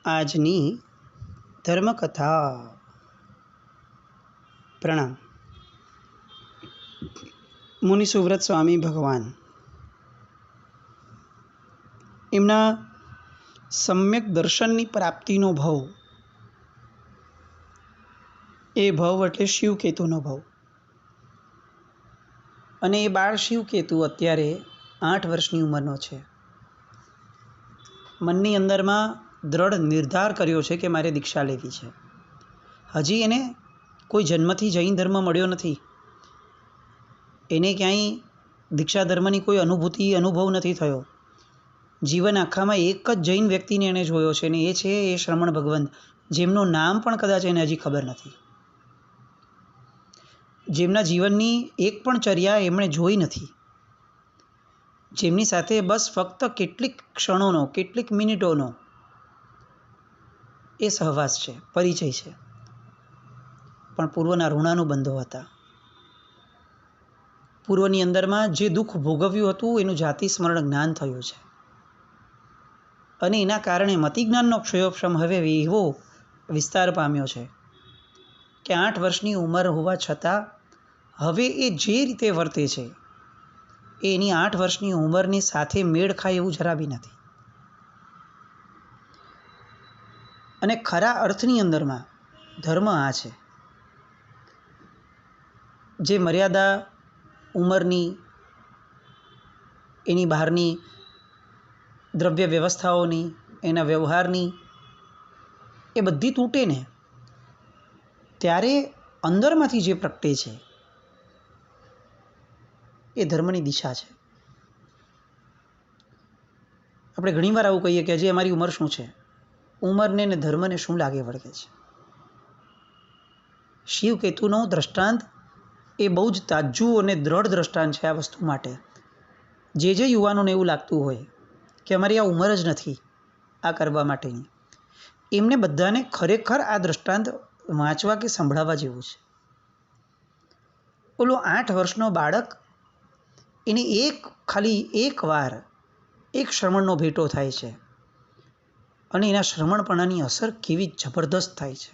આજની ધર્મકથા. પ્રણામ. મુનિ સુવ્રત સ્વામી ભગવાન એમના સમ્યક દર્શનની પ્રાપ્તિનો ભાવ, એ ભાવ એટલે શિવકેતુનો ભાવ. અને એ બાળ શિવકેતુ અત્યારે 8 વર્ષની ઉંમરનો છે. મનની અંદરમાં દ્રઢ નિર્ધાર કર્યો છે કે મારે દીક્ષા લેવી છે. હજી એને કોઈ જન્મથી જૈન ધર્મ મળ્યો નથી. એને ક્યાંય દીક્ષા ધર્મની કોઈ અનુભવ નથી થયો. જીવન આખામાં એક જ જૈન વ્યક્તિને એણે જોયો છે, અને એ છે એ શ્રમણ ભગવંત, જેમનું નામ પણ કદાચ એને હજી ખબર નથી. જેમના જીવનની એક પણ ચર્યા એમણે જોઈ નથી. જેમની સાથે બસ ફક્ત કેટલીક ક્ષણોનો, કેટલીક મિનિટોનો એ સહવાસ છે, પરિચય છે. પણ પૂર્વના ઋણાનુબંધો હતા. પૂર્વની અંદરમાં જે દુઃખ ભોગવ્યું હતું એનું જાતિ સ્મરણ જ્ઞાન થયું છે. અને એના કારણે મતિજ્ઞાનનો ક્ષયોક્ષમ હવે એવો વિસ્તાર પામ્યો છે કે 8 વર્ષની ઉંમર હોવા છતાં હવે એ જે રીતે વર્તે છે એ એની 8 વર્ષની ઉંમરની સાથે મેળ ખાય એવું જરા બી નથી. અને ખરા અર્થની અંદરમાં ધર્મ આ છે, જે મર્યાદા ઉંમરની, એની બહારની દ્રવ્ય વ્યવસ્થાઓની, એના વ્યવહારની, એ બધી તૂટે ને ત્યારે અંદરમાંથી જે પ્રગટે છે એ ધર્મની દિશા છે. આપણે ઘણીવાર આવું કહીએ કે હજી અમારી ઉંમર શું છે. ઉંમરને ને ધર્મને શું લાગે વળગે છે. શિવકેતુનો દ્રષ્ટાંત એ બહુ જ તાજું અને દ્રઢ દ્રષ્ટાંત છે આ વસ્તુ માટે. જે યુવાનોને એવું લાગતું હોય કે અમારી આ ઉંમર જ નથી આ કરવા માટેની, એમને બધાને ખરેખર આ દ્રષ્ટાંત વાંચવા કે સંભળાવવા જેવું છે. ઓલો 8 વર્ષનો બાળક, એને ખાલી એક વાર એક શ્રવણનો ભેટો થાય છે, અને એના શ્રવણપણાની અસર કેવી જબરદસ્ત થાય છે.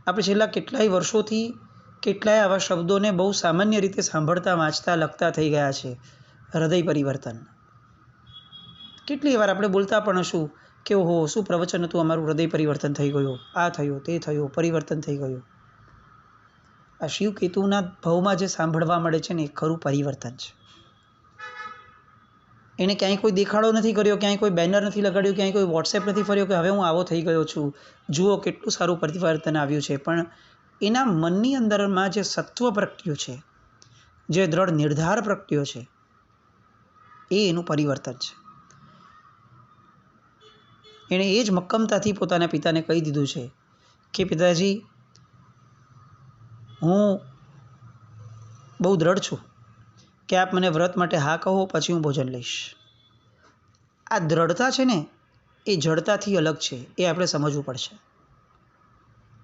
આપણે છેલ્લા કેટલાય વર્ષોથી કેટલાય આવા શબ્દોને બહુ સામાન્ય રીતે સાંભળતા, વાંચતા, લખતા થઈ ગયા છે. હૃદય પરિવર્તન. કેટલી વાર આપણે બોલતા પણ હશું કે ઓહો, શું પ્રવચન હતું, અમારું હૃદય પરિવર્તન થઈ ગયું, આ થયું, તે થયું, પરિવર્તન થઈ ગયું. આ શિવકેતુના ભાવમાં જે સાંભળવા મળે છે ને એ ખરું પરિવર્તન છે. એને ક્યાંય કોઈ દેખાડો નથી કર્યો, ક્યાંય કોઈ બેનર નથી લગાડ્યું, ક્યાંય કોઈ વોટ્સએપ નથી ફર્યો કે હવે હું આવો થઈ ગયો છું, જુઓ કેટલું સારું પરિવર્તન આવ્યું છે. પણ એના મનની અંદરમાં જે સત્વ પ્રગટ્યું છે, જે દ્રઢ નિર્ધાર પ્રગટ્યો છે, એ એનું પરિવર્તન છે. એણે એ જ મક્કમતાથી પોતાના પિતાને કહી દીધું છે કે પિતાજી, હું બહુ દ્રઢ છું કે આપ મને વ્રત માટે હા કહો, પછી હું ભોજન લઈશ. આ દ્રઢતા છે ને એ જડતાથી અલગ છે, એ આપણે સમજવું પડશે.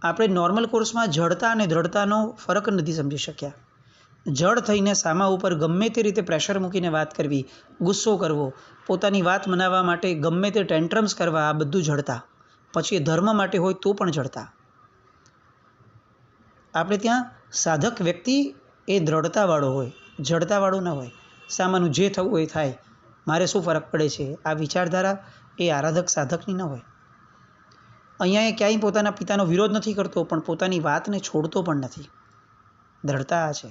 આપણે નોર્મલ કોર્સમાં જડતા અને દ્રઢતાનો ફરક નથી સમજી શક્યા. જડ થઈને સામા ઉપર ગમે તે રીતે પ્રેશર મૂકીને વાત કરવી, ગુસ્સો કરવો, પોતાની વાત મનાવવા માટે ગમે તે ટેન્ટ્રમ્સ કરવા, આ બધું જડતા. પછી એ ધર્મ માટે હોય તો પણ જડતા. આપણે ત્યાં સાધક વ્યક્તિ એ દ્રઢતાવાળો હોય, જડતાવાળો ન હોય. સામાનું જે થવું એ થાય, મારે શું ફરક પડે છે, આ વિચારધારા એ આરાધક સાધકની ન હોય. અહીંયા એ ક્યાંય પોતાના પિતાનો વિરોધ નથી કરતો, પણ પોતાની વાતને છોડતો પણ નથી. દ્રઢતા આ છે.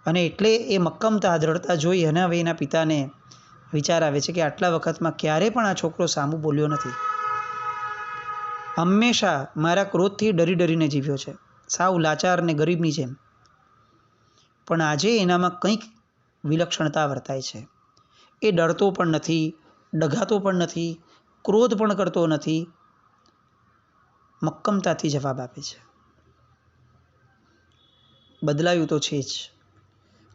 અને એટલે એ મક્કમતા, દ્રઢતા જોઈ અને હવે એના પિતાને વિચાર આવે છે કે આટલા વખતમાં ક્યારે પણ આ છોકરો સામું બોલ્યો નથી. હંમેશા મારા ક્રોધથી ડરી ડરીને જીવ્યો છે, સાવ લાચાર ને ગરીબની જેમ. પણ આજે એનામાં કંઈક વિલક્ષણતા વર્તાય છે. એ ડરતો પણ નથી, ડઘાતો પણ નથી, ક્રોધ પણ કરતો નથી, મક્કમતાથી જવાબ આપે છે. બદલાયું તો છે જ.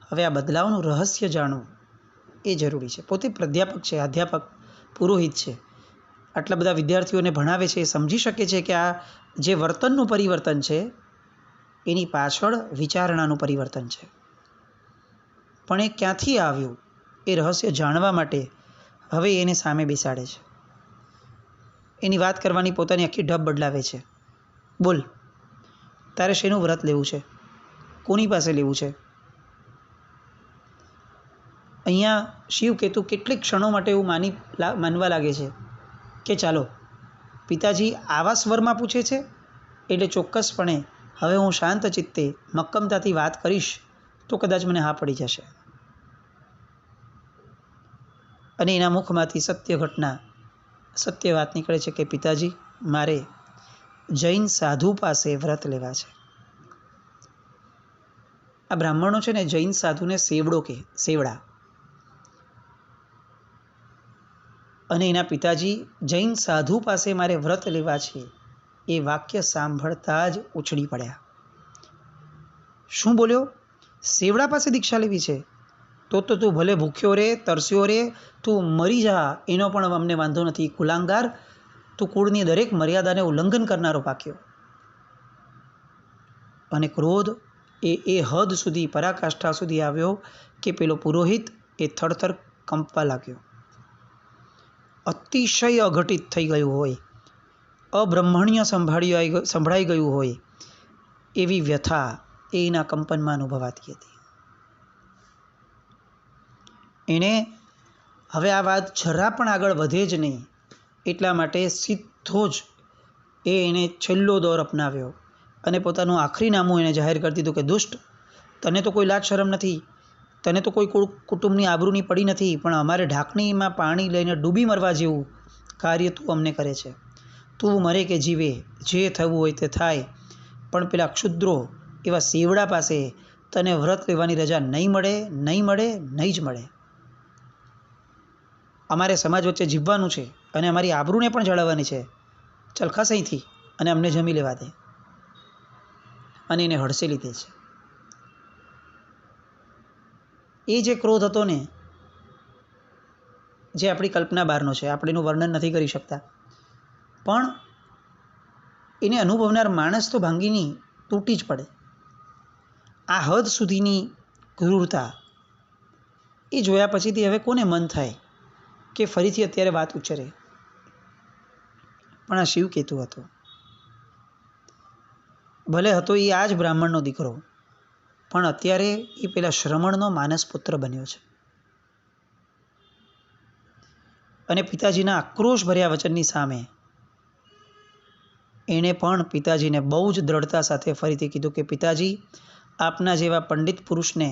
હવે આ બદલાવનું રહસ્ય જાણવું એ જરૂરી છે. પોતે પ્રાધ્યાપક છે, અધ્યાપક, પુરોહિત છે. આટલા બધા વિદ્યાર્થીઓને ભણાવે છે. એ સમજી શકે છે કે આ જે વર્તનનું પરિવર્તન છે એની પાછળ વિચારણાનું પરિવર્તન છે. પણ એ ક્યાંથી આવ્યું એ રહસ્ય જાણવા માટે હવે એને સામે બેસાડે છે, એની વાત કરવાની પોતાની આખી ઢબ બદલાવે છે. બોલ, તારે શેનું વ્રત લેવું છે? કોની પાસે લેવું છે? અહીંયા શિવ કેતુ કેટલીક ક્ષણો માટે એવું માનવા લાગે છે કે ચાલો પિતાજી આવા સ્વરમાં પૂછે છે એટલે ચોક્કસપણે હવે હું શાંત ચિત્તે મક્કમતાથી વાત કરીશ તો કદાચ મને હા પડી જશે. અને એના મુખમાંથી સત્ય ઘટના, સત્ય વાત નીકળે છે કે પિતાજી, મારે જૈન સાધુ પાસે વ્રત લેવા છે. આ બ્રાહ્મણો છે ને જૈન સાધુને સેવડો કે સેવડા. અને એના પિતાજી જૈન સાધુ પાસે મારે વ્રત લેવા છે એ વાક્ય સાંભળતા જ ઉછળી પડ્યા. શું બોલ્યો? સેવડા પાસે દીક્ષા લેવી છે? તો તું ભલે ભૂખ્યો રે, તરસ્યો રે, તું મરી જા, એનો પણ અમને વાંધો નથી. કુલાંગાર, તું કુળની દરેક મર્યાદાને ઉલ્લંઘન કરનારો પાક્યો. અને ક્રોધ એ હદ સુધી, પરાકાષ્ઠા સુધી આવ્યો કે પેલો પુરોહિત એ થરથર કંપવા લાગ્યો. અતિશય અઘટિત થઈ ગયું હોય, અબ્રહ્મણ્ય સંભળાઈ ગયું હોય એવી વ્યથા એના કંપનમાં અનુભવાતી હતી. એણે હવે આ વાત જરા પણ આગળ વધે જ નહીં એટલા માટે સીધો જ એને છેલ્લો દોર અપનાવ્યો અને પોતાનું આખરી નામું એને જાહેર કરી દીધું કે દુષ્ટ, તને તો કોઈ લાજ શરમ નથી, તને તો કોઈ કુટુંબની આબરૂની પડી નથી, પણ અમારે ઢાંકણીમાં પાણી લઈને ડૂબી મરવા જેવું કાર્ય તું અમને કરે છે. તું મરે કે જીવે, જે થવું હોય તે થાય, પણ પેલા ક્ષુદ્રો એવા સેવડા પાસે તને વ્રત લેવાની રજા નહીં મળે, નહીં મળે, નહીં જ મળે. અમારે સમાજ વચ્ચે જીવવાનું છે અને અમારી આબરૂને પણ જાળવવાની છે. ચાલ ખસ અહીંથી અને અમને જમી લેવા દે. અને એને હડસે લીધે છે. એ જે ક્રોધ હતો ને, જે આપણી કલ્પના બહારનો છે, આપણે એનું વર્ણન નથી કરી શકતા, પણ એને અનુભવનાર માણસ તો ભાંગીની તૂટી જ પડે. આ હદ સુધીની ક્રૂરતા એ જોયા પછીથી હવે કોને મન થાય કે ફરીથી અત્યારે વાત ઉચ્ચરે? પણ આ શિવ કેતુ હતો. ભલે હતો એ આ જ બ્રાહ્મણનો દીકરો, પણ અત્યારે એ પેલા શ્રમણનો માનસ પુત્ર બન્યો છે. અને પિતાજીના આક્રોશ ભર્યા વચનની સામે એણે પણ પિતાજીને બહુ જ દ્રઢતા સાથે ફરીથી કીધું કે પિતાજી, આપના જેવા પંડિત પુરુષને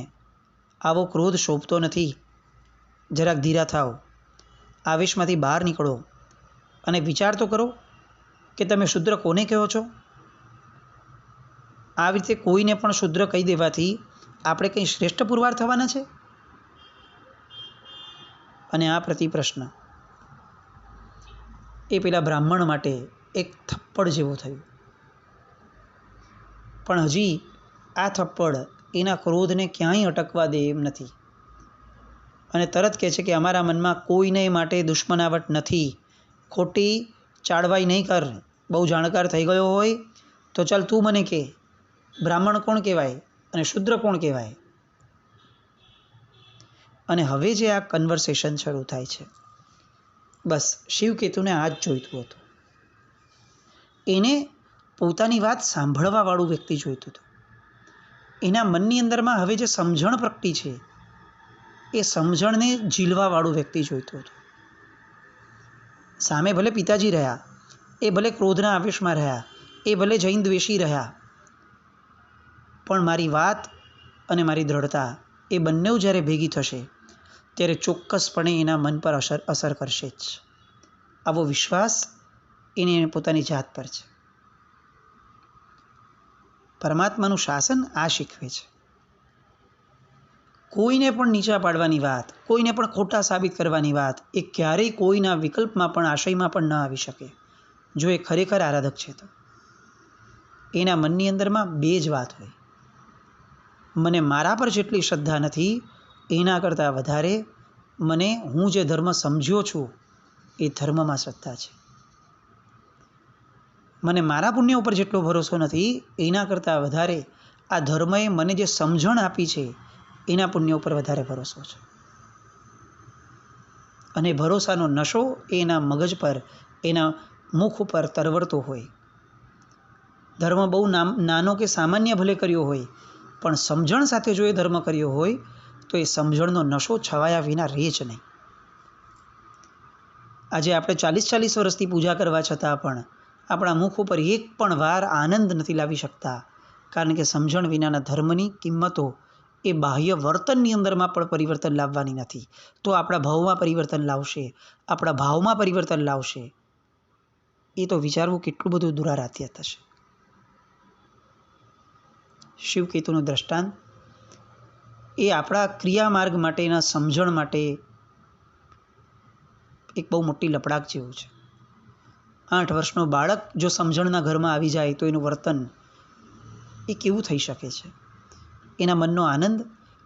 આવો ક્રોધ શોભતો નથી. જરાક ધીરા થાવ, આવેશમાંથી બહાર નીકળો અને વિચાર તો કરો કે તમે શુદ્ર કોને કહો છો? આવી રીતે કોઈને પણ શુદ્ર કહી દેવાથી આપણે કંઈ શ્રેષ્ઠ પુરવાર થવાના છે? અને આ પ્રતિપ્રશ્ન એ પેલા બ્રાહ્મણ માટે એક થપ્પડ જેવો થયું. પણ હજી આ થપ્પડ એના ક્રોધને ક્યાંય અટકવા દે એમ નથી. અને તરત કહે છે કે અમારા મનમાં કોઈને માટે દુશ્મનાવટ નથી. ખોટી ચાળવાઈ નહીં કર. બહુ જાણકાર થઈ ગયો હોય તો ચાલ તું મને કહે, બ્રાહ્મણ કોણ કહેવાય અને શુદ્ર કોણ કહેવાય? અને હવે જે આ કન્વર્સેશન શરૂ થાય છે, બસ શિવકેતુને આ જ જોઈતું હતું. એને પોતાની વાત સાંભળવાવાળું વ્યક્તિ જોઈતું હતું. એના મનની અંદરમાં હવે જે સમજણ પ્રગટી છે એ સમજણને ઝીલવાવાળું વ્યક્તિ જોઈતું હતું. સામે ભલે પિતાજી રહ્યા, એ ભલે ક્રોધના આવેશમાં રહ્યા, એ ભલે જૈન દ્વેષી રહ્યા, પણ મારી વાત અને મારી દ્રઢતા એ બંને જ્યારે ભેગી થશે ત્યારે ચોક્કસપણે એના મન પર અસર કરશે જ. આવો વિશ્વાસ એને પોતાની જાત પર છે. પરમાત્માનું શાસન આ શીખવે છે. કોઈને પણ નીચા પાડવાની વાત, કોઈને પણ ખોટા સાબિત કરવાની વાત એ ક્યારેય કોઈના વિકલ્પમાં પણ, આશયમાં પણ ન આવી શકે. જો એ ખરેખર આરાધક છે તો એના મનની અંદરમાં બે જ વાત હોય: મને મારા પર જેટલી શ્રદ્ધા નથી એના કરતાં વધારે મને હું જે ધર્મ સમજ્યો છું એ ધર્મમાં શ્રદ્ધા છે. મને મારા પુણ્ય ઉપર જેટલો ભરોસો નથી એના કરતાં વધારે આ ધર્મએ મને જે સમજણ આપી છે એના પુણ્ય ઉપર વધારે ભરોસો છે. અને ભરોસાનો નશો એના મગજ પર, એના મુખ ઉપર તરવરતો હોય. ધર્મ બહુ નાનો કે સામાન્ય ભલે કર્યો હોય, પણ સમજણ સાથે જો એ ધર્મ કર્યો હોય તો એ સમજણનો નશો છવાયા વિના રહે જ નહીં. આજે આપણે 40-40 વર્ષથી પૂજા કરવા છતાં પણ આપણા મુખ ઉપર એક પણ વાર આનંદ નથી લાવી શકતા, કારણ કે સમજણ વિનાના ધર્મની કિંમતો એ બાહ્ય વર્તનની અંદરમાં પણ પરિવર્તન લાવવાની નથી. તો આપણા ભાવમાં પરિવર્તન લાવશે, આપણા ભાવમાં પરિવર્તન લાવશે. એ તો વિચારવું કેટલું બધું દુરારાધ્ય થશે. શિવકેતુનું દ્રષ્ટાંત એ આપણા ક્રિયા માર્ગ માટેના સમજણ માટે એક બહુ મોટી લપડાક જેવું છે. 8 વર્ષનો બાળક જો સમજણના ઘરમાં આવી જાય તો એનું વર્તન એ કેવું થઈ શકે છે? એના મનનો આનંદ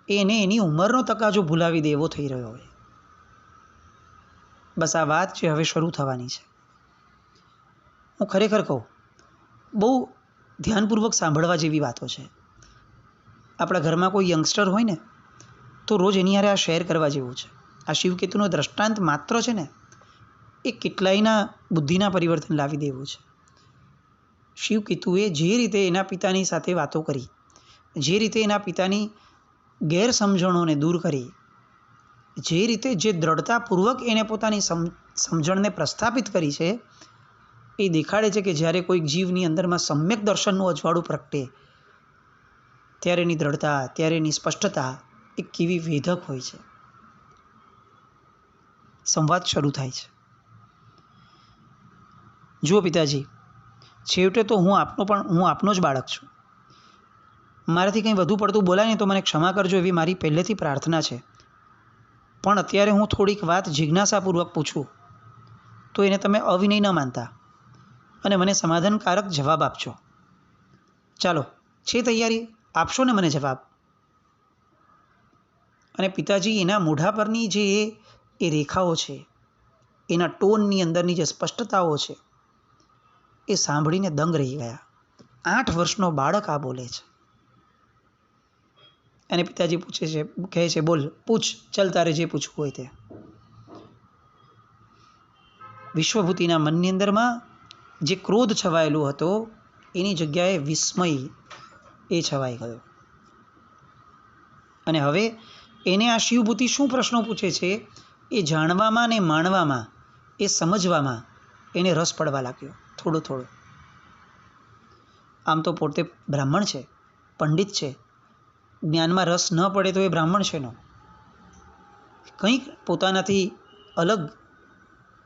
એને એની ઉંમરનો તકાજો ભૂલાવી દે એવો થઈ રહ્યો હોય. બસ આ વાત જે હવે શરૂ થવાની છે. હું ખરેખર કહું, બહુ ધ્યાનપૂર્વક સાંભળવા જેવી વાતો છે. આપણા ઘરમાં કોઈ યંગસ્ટર હોય ને તો રોજ એની હારે આ શેર કરવા જેવું છે. આ શિવકેતુનો દ્રષ્ટાંત માત્ર છે ને એ કેટલાયના બુદ્ધિના પરિવર્તન લાવી દેવું છે. શિવકેતુએ જે રીતે એના પિતાની સાથે વાતો કરી, જે રીતે એના પિતાની ગેરસમજણોને દૂર કરી, જે રીતે જે દ્રઢતાપૂર્વક એને પોતાની સમજણને પ્રસ્થાપિત કરી છે, એ દેખાડે છે કે જ્યારે કોઈક જીવની અંદરમાં સમ્યક દર્શનનું અજવાળું પ્રગટે ત્યારે એની દ્રઢતા, ત્યારે એની સ્પષ્ટતા એ કેવી વેધક હોય છે. સંવાદ શરૂ થાય છે. જુઓ પિતાજી, છેવટે તો હું આપનો જ બાળક છું. મારાથી કંઈ વધુ પડતું બોલાય ને તો મને ક્ષમા કરજો, એવી મારી પહેલેથી પ્રાર્થના છે. પણ અત્યારે હું થોડીક વાત જિજ્ઞાસાપૂર્વક પૂછું તો એને તમે અવિનય ન માનતા અને મને સમાધાનકારક જવાબ આપજો. ચાલો, છે તૈયારી? આપશો ને મને જવાબ? અને પિતાજી એના મોઢા પરની જે એ રેખાઓ છે, એના ટોનની અંદરની જે સ્પષ્ટતાઓ છે, એ સાંભળીને દંગ રહી ગયા. 8 વર્ષનો બાળક આ બોલે છે. અને પિતાજી પૂછે છે, કહે છે, બોલ, પૂછ, ચાલ તારે જે પૂછવું હોય તે. વિશ્વભૂતિના મનની અંદરમાં જે ક્રોધ છવાયેલો હતો એની જગ્યાએ વિસ્મય એ છવાઈ ગયો. અને હવે એને આ શિવભૂતિ શું પ્રશ્નો પૂછે છે એ જાણવામાં ને માણવામાં, એ સમજવામાં એને રસ પડવા લાગ્યો થોડો થોડો. આમ તો પોતે બ્રાહ્મણ છે, પંડિત છે, જ્ઞાનમાં રસ ન પડે તો એ બ્રાહ્મણ છે નો. કંઈક પોતાનાથી અલગ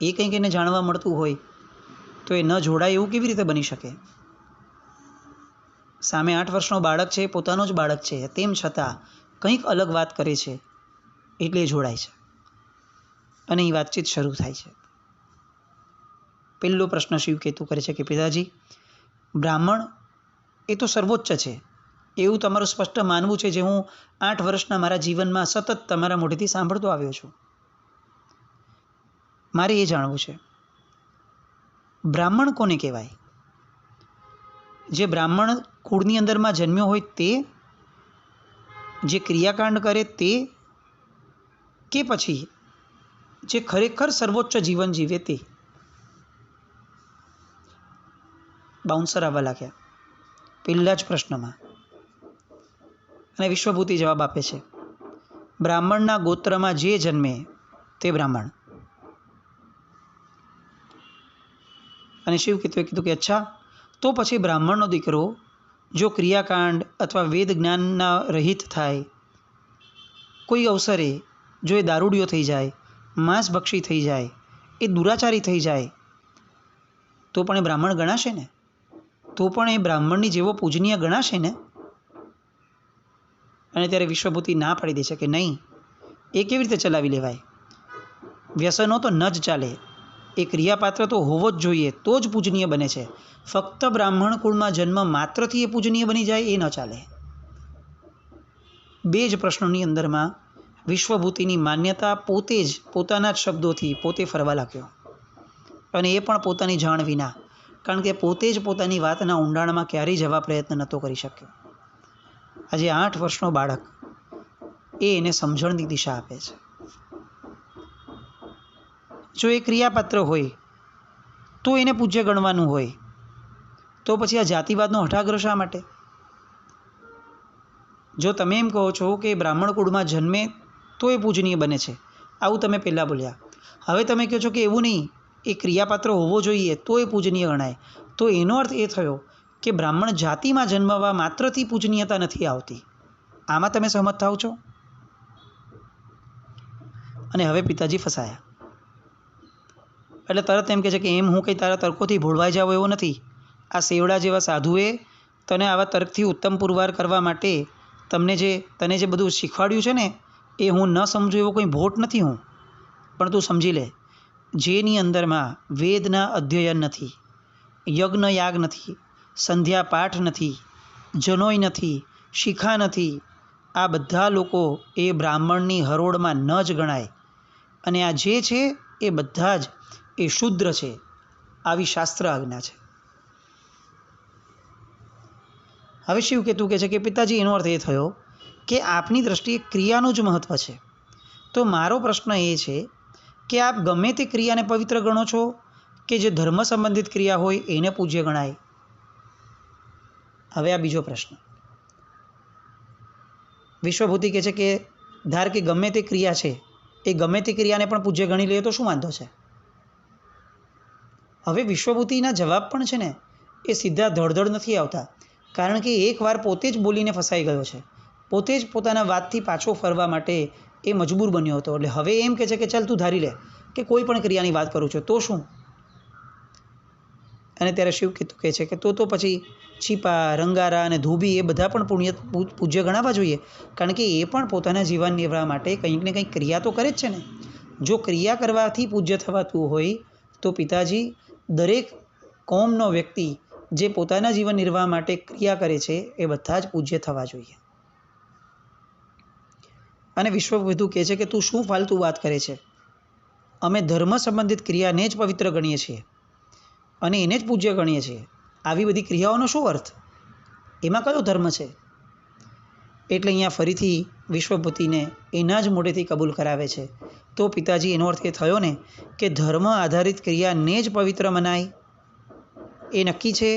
એ કંઈક એને જાણવા મળતું હોય તો એ ન જોડાય એવું કેવી રીતે બની શકે? સામે 8 વર્ષનો બાળક છે, પોતાનો જ બાળક છે, તેમ છતાં કંઈક અલગ વાત કરે છે એટલે એ જોડાય છે અને એ વાતચીત શરૂ થાય છે. પહેલો પ્રશ્ન શિવકેતુ કરે છે કે પિતાજી, બ્રાહ્મણ એ તો સર્વોચ્ચ છે એવું તમારું સ્પષ્ટ માનવું છે, જે હું 8 વર્ષના મારા જીવનમાં સતત તમારા મોઢેથી સાંભળતો આવ્યો છું. મારે એ જાણવું છે, બ્રાહ્મણ કોને કહેવાય? જે બ્રાહ્મણ કુળની અંદરમાં જન્મ્યો હોય તે, જે ક્રિયાકાંડ કરે તે, કે પછી જે ખરેખર સર્વોચ્ચ જીવન જીવે તે? બાઉન્સર આવવા લાગ્યા પહેલા જ પ્રશ્નમાં. અને વિશ્વભૂતિ જવાબ આપે છે, બ્રાહ્મણના ગોત્રમાં જે જન્મે તે બ્રાહ્મણ. અને શિવકેતુએ કીધું કે અચ્છા, તો પછી બ્રાહ્મણનો દીકરો જો ક્રિયાકાંડ અથવા વેદ જ્ઞાનના રહિત થાય, કોઈ અવસરે જો એ દારૂડિયો થઈ જાય, માંસભક્ષી થઈ જાય, એ દુરાચારી થઈ જાય, તો પણ એ બ્રાહ્મણ ગણાશે ને? તો પણ એ બ્રાહ્મણની જેવો પૂજનીય ગણાશે ને? અને ત્યારે વિશ્વભૂતિ ના પાડી દે છે કે નહીં, એ કેવી રીતે ચલાવી લેવાય? વ્યસનો તો ન જ ચાલે. એ ક્રિયાપાત્ર તો હોવો જ જોઈએ, તો જ પૂજનીય બને છે. ફક્ત બ્રાહ્મણ કુળમાં જન્મ માત્રથી એ પૂજનીય બની જાય એ ન ચાલે. 2 જ પ્રશ્નોની અંદરમાં વિશ્વભૂતિની માન્યતા પોતે જ પોતાના જ શબ્દોથી પોતે ફરવા લાગ્યો, અને એ પણ પોતાની જાણ વિના, કારણ કે પોતે જ પોતાની વાતના ઊંડાણમાં ક્યારેય જવા પ્રયત્ન નહોતો કરી શક્યો. આજે 8 વર્ષનો બાળક એ એને સમજણની દિશા આપે છે. જો એ ક્રિયાપાત્ર હોય તો એને પૂજ્ય ગણવાનું હોય, તો પછી આ જાતિવાદનો હઠાગ્રહ શા માટે? જો તમે એમ કહો છો કે બ્રાહ્મણ કુળમાં જન્મે તો એ પૂજનીય બને છે, આવું તમે પહેલાં બોલ્યા. હવે તમે કહો છો કે એવું નહીં, એ ક્રિયાપાત્ર હોવો જોઈએ તો એ પૂજનીય ગણાય. તો એનો અર્થ એ થયો કે બ્રાહ્મણ જાતિમાં જન્મવા માત્રથી પૂજનીયતા નથી આવતી. આમાં તમે સહમત થાવ છો? અને હવે પિતાજી ફસાયા. એટલે તરત એમ કહે છે કે એમ હું કંઈ તારા તર્કોથી ભોળવાઈ જાવ એવો નથી. આ સેવડા જેવા સાધુએ તને આવા તર્કથી ઉત્તમ પુરવાર કરવા માટે તને જે બધું શીખવાડ્યું છે ને, એ હું ન સમજું એવો કોઈ ભોટ નથી હું. પણ તું સમજી લે, જેની અંદરમાં વેદના અધ્યયન નથી, યજ્ઞ યાગ નથી, સંધ્યા પાઠ નથી, જનોય નથી, શિખા નથી, આ બધા લોકો એ બ્રાહ્મણની હરોળમાં ન જ ગણાય. અને આ જે છે એ બધા જ એ શુદ્ર છે, આવી શાસ્ત્ર આજ્ઞા છે. હવે શિવકેતુ કહે છે કે પિતાજી, એનો અર્થ એ થયો કે આપની દ્રષ્ટિએ ક્રિયાનું જ મહત્ત્વ છે. તો મારો પ્રશ્ન એ છે કે આપ ગમે તે ક્રિયાને પવિત્ર ગણો છો કે જે ધર્મ સંબંધિત ક્રિયા હોય એને પૂજ્ય ગણાય? હવે આ બીજો પ્રશ્ન. વિશ્વભૂતિ કહે છે કે ધાર કે ગમે તે ક્રિયા છે, એ ગમે તે ક્રિયાને પણ પૂજ્ય ગણી લઈએ તો શું વાંધો છે? હવે વિશ્વભૂતિના જવાબ પણ છે ને એ સીધા ધડધડ નથી આવતા, કારણ કે એકવાર પોતે જ બોલીને ફસાઈ ગયો છે. પોતે જ પોતાના વાતથી પાછો ફરવા માટે એ મજબૂર બન્યો હતો. એટલે હવે એમ કહે છે કે ચાલ તું ધારી લે કે કોઈ પણ ક્રિયાની વાત કરું છું તો શું? અને ત્યારે શિવકેતુ કહે છે કે તો પછી છીપા, રંગારા અને ધોબી એ બધા પણ પૂજ્ય ગણાવવા જોઈએ, કારણ કે એ પણ પોતાના જીવન નિર્વાહ માટે કંઈક ને કંઈક ક્રિયા તો કરે જ છે ને. જો ક્રિયા કરવાથી પૂજ્ય થવાતું હોય તો પિતાજી, દરેક કોમનો વ્યક્તિ જે પોતાના જીવન નિર્વાહ માટે ક્રિયા કરે છે એ બધા જ પૂજ્ય થવા જોઈએ. અને વિશ્વવિધુ કહે છે કે તું શું ફાલતુ વાત કરે છે? અમે ધર્મ સંબંધિત ક્રિયાને જ પવિત્ર ગણીએ છીએ અને એને જ પૂજ્ય ગણીએ છીએ. આવી બધી ક્રિયાઓનો શું અર્થ? એમાં કયો ધર્મ છે? એટલે અહીંયા ફરીથી વિશ્વભૂતિને એના જ મોઢેથી કબૂલ કરાવે છે. તો પિતાજી, એનો અર્થ એ થયો ને કે ધર્મ આધારિત ક્રિયાને જ પવિત્ર મનાય, એ નક્કી છે?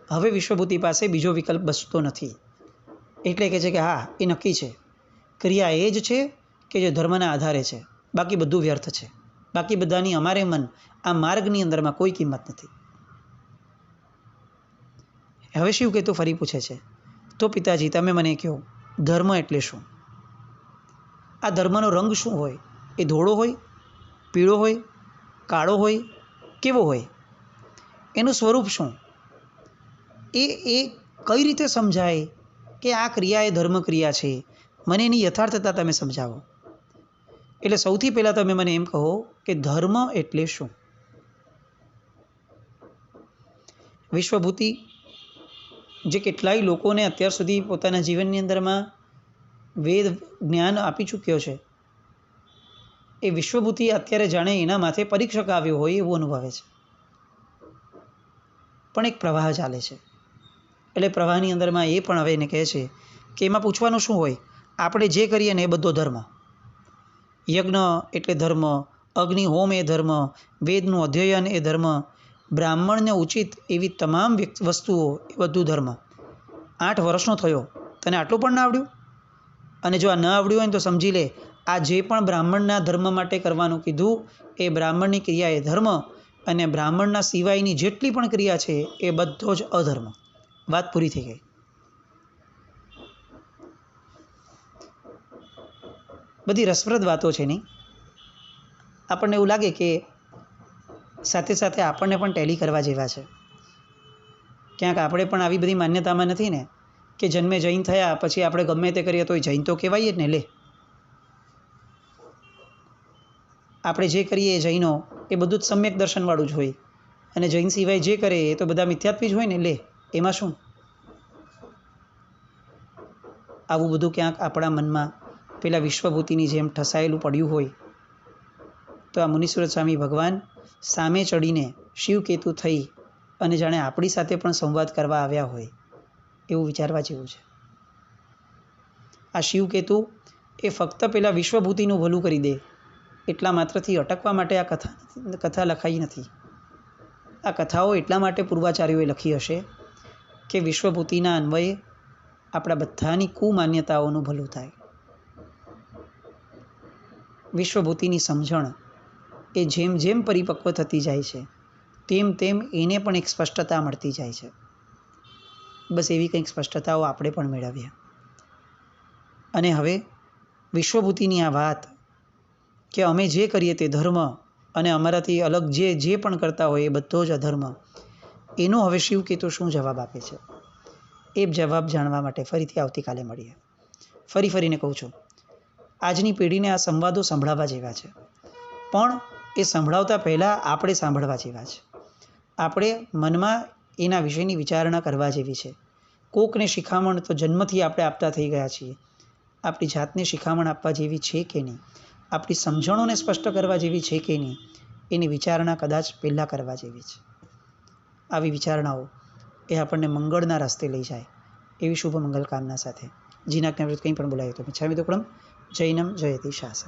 હવે વિશ્વભૂતિ પાસે બીજો વિકલ્પ બચતો નથી. એટલે કહે છે કે હા, એ નક્કી છે. ક્રિયા એ જ છે કે જે ધર્મના આધારે છે, બાકી બધું વ્યર્થ છે. બાકી બધાની અમારે મન આ માર્ગની અંદરમાં કોઈ કિંમત નથી. હવે શિવકેતુ ફરી પૂછે છે, તો પિતાજી તમે મને કહો, ધર્મ એટલે શું? આ ધર્મનો રંગ શું હોય? એ ધોળો હોય, પીળો હોય, કાળો હોય, કેવો હોય? એનું સ્વરૂપ શું? એ કઈ રીતે સમજાય કે આ ક્રિયા એ ધર્મ ક્રિયા છે? મને એની યથાર્થતા તમે સમજાવો. એટલે સૌથી પહેલાં તમે મને એમ કહો કે ધર્મ એટલે શું? વિશ્વભૂતિ જે કેટલાય લોકોને અત્યાર સુધી પોતાના જીવનની અંદરમાં વેદ જ્ઞાન આપી ચૂક્યો છે, એ વિશ્વભૂતિ અત્યારે જાણે એના માથે પરીક્ષક આવ્યો હોય એવું અનુભવે છે. પણ એક પ્રવાહ ચાલે છે. એટલે પ્રવાહની અંદરમાં એ પણ હવે એને કહે છે કે એમાં પૂછવાનું શું હોય? આપણે જે કરીએ ને એ બધો ધર્મ. યજ્ઞ એટલે ધર્મ, અગ્નિ હોમ એ ધર્મ, વેદનું અધ્યયન એ ધર્મ, બ્રાહ્મણને ઉચિત એવી તમામ વસ્તુઓ એ બધું ધર્મ. 8 વર્ષનો થયો, તને આટલું પણ ના આવડ્યું? અને જો આ ન આવડ્યું હોય ને તો સમજી લે, આ જે પણ બ્રાહ્મણના ધર્મ માટે કરવાનું કીધું એ બ્રાહ્મણની ક્રિયા એ ધર્મ, અને બ્રાહ્મણના સિવાયની જેટલી પણ ક્રિયા છે એ બધો જ અધર્મ. વાત પૂરી થઈ ગઈ. બધી રસપ્રદ વાતો છે નહીં? આપણને એવું લાગે કે સાથે સાથે આપણને પણ ટેલી કરવા જેવા છે. ક્યાંક આપણે પણ આવી બધી માન્યતામાં નથી ને કે જન્મે જૈન થયા પછી આપણે ગમે તે કરીએ તો જૈન તો કહેવાય જ ને. લે, આપણે જે કરીએ એ જૈનો એ બધું જ સમ્યક દર્શનવાળું જ હોય, અને જૈન સિવાય જે કરે એ તો બધા મિથ્યાત્વી જ હોય ને. લે, એમાં શું? આવું બધું ક્યાંક આપણા મનમાં પેલા વિશ્વભૂતિની જેમ ઠસાયેલું પડ્યું હોય તો આ મુનીશ્વર સ્વામી ભગવાન સામે ચડીને શિવકેતુ થઈ અને જાણે આપણી સાથે પણ સંવાદ કરવા આવ્યા હોય એવું વિચારવા જેવું છે. આ શિવકેતુ એ ફક્ત પેલા વિશ્વભૂતિનું ભલું કરી દે એટલા માત્રથી અટકવા માટે આ કથા લખાઈ નથી. આ કથાઓ એટલા માટે પૂર્વાચાર્યોએ લખી હશે કે વિશ્વભૂતિના અન્વયે આપણા બધાની કુમાન્યતાઓનું ભલું થાય. વિશ્વભૂતિની સમજણ એ જેમ જેમ પરિપક્વ થતી જાય છે તેમ તેમ એને પણ એક સ્પષ્ટતા મળતી જાય છે. બસ એવી કંઈક સ્પષ્ટતાઓ આપણે પણ મેળવીએ. અને હવે વિશ્વભૂતિની આ વાત કે અમે જે કરીએ તે ધર્મ અને અમારાથી અલગ જે પણ કરતા હોય એ બધો જ અધર્મ, એનો હવે શિવકેતુ શું જવાબ આપે છે એ જવાબ જાણવા માટે ફરીથી આવતીકાલે મળીએ. ફરીને કહું છું, આજની પેઢીને આ સંવાદો સંભળાવવા જેવા છે, પણ એ સંભળાવતા પહેલાં આપણે સાંભળવા જેવા છે. આપણે મનમાં એના વિશેની વિચારણા કરવા જેવી છે. કોકને શિખામણ તો જન્મથી આપણે આપતા થઈ ગયા છીએ. આપણી જાતને શિખામણ આપવા જેવી છે કે નહીં, આપણી સમજણોને સ્પષ્ટ કરવા જેવી છે કે નહીં, એની વિચારણા કદાચ પહેલાં કરવા જેવી છે. આવી વિચારણાઓ એ આપણને મંગળના રસ્તે લઈ જાય એવી શુભ મંગલ કામના સાથે જીનાજ્ઞાવૃત્ત કંઈ પણ બોલાય તો મિચ્છામિ દુક્કડમ જૈનમ જયતિ શાસન.